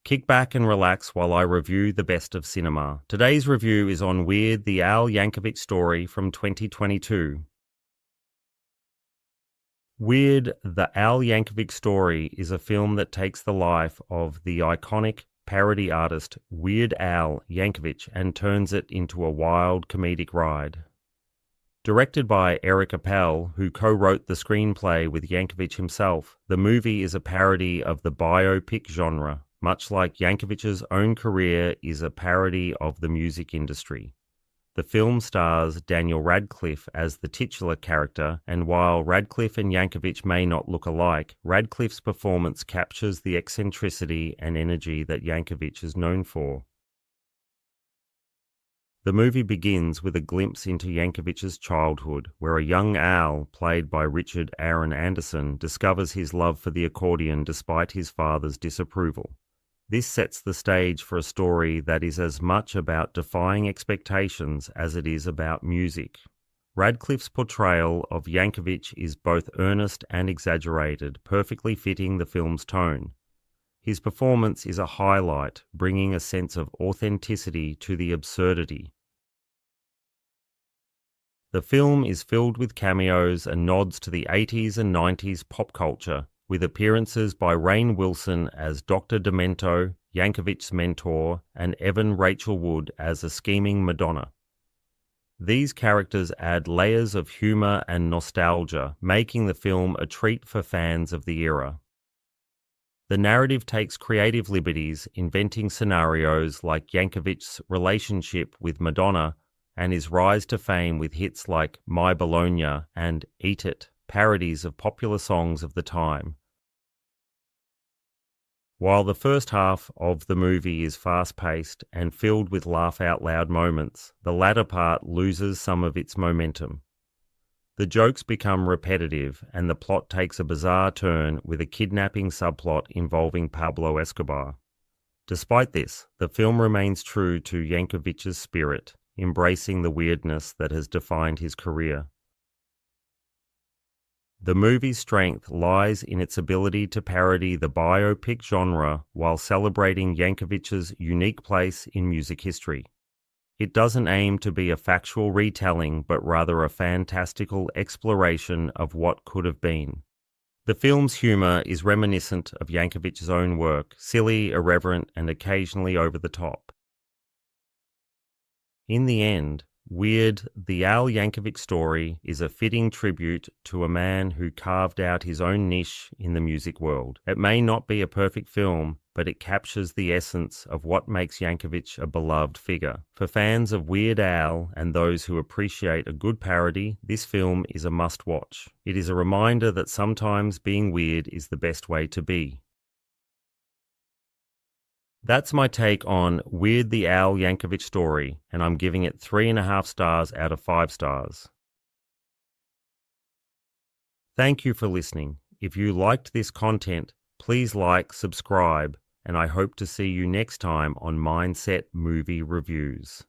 Kick back and relax while I review the best of cinema. Today's review is on Weird, the Yankovic Story from 2022. Weird, the Yankovic Story is a film that takes the life of the iconic parody artist Weird Al Yankovic and turns it into a wild comedic ride. Directed by Appel, who co-wrote the screenplay with Yankovic himself, the movie is a parody of the biopic genre, much like Yankovic's own career is a parody of the music industry. The film stars Daniel Radcliffe as the titular character, and while Radcliffe and Yankovic may not look alike, Radcliffe's performance captures the eccentricity and energy that Yankovic is known for. The movie begins with a glimpse into Yankovic's childhood, where a young Al, played by Richard Aaron Anderson, discovers his love for the accordion despite his father's disapproval. This sets the stage for a story that is as much about defying expectations as it is about music. Radcliffe's portrayal of Yankovic is both earnest and exaggerated, perfectly fitting the film's tone. His performance is a highlight, bringing a sense of authenticity to the absurdity. The film is filled with cameos and nods to the 80s and 90s pop culture, with appearances by Rainn Wilson as Dr. Demento, Yankovic's mentor, and Evan Rachel Wood as a scheming Madonna. These characters add layers of humor and nostalgia, making the film a treat for fans of the era. The narrative takes creative liberties, inventing scenarios like Yankovic's relationship with Madonna and his rise to fame with hits like My Bologna and Eat It, parodies of popular songs of the time. While the first half of the movie is fast-paced and filled with laugh-out-loud moments, the latter part loses some of its momentum. The jokes become repetitive and the plot takes a bizarre turn with a kidnapping subplot involving Pablo Escobar. Despite this, the film remains true to Yankovic's spirit, embracing the weirdness that has defined his career. The movie's strength lies in its ability to parody the biopic genre while celebrating Yankovic's unique place in music history. It doesn't aim to be a factual retelling, but rather a fantastical exploration of what could have been. The film's humor is reminiscent of Yankovic's own work, silly, irreverent, and occasionally over the top. In the end, Weird, the Yankovic Story is a fitting tribute to a man who carved out his own niche in the music world. It may not be a perfect film, but it captures the essence of what makes Yankovic a beloved figure. For fans of Weird Al and those who appreciate a good parody, this film is a must-watch. It is a reminder that sometimes being weird is the best way to be. That's my take on Weird, the Yankovic Story, and I'm giving it 3.5 stars out of 5 stars. Thank you for listening. If you liked this content, please like, subscribe, and I hope to see you next time on Mindset Movie Reviews.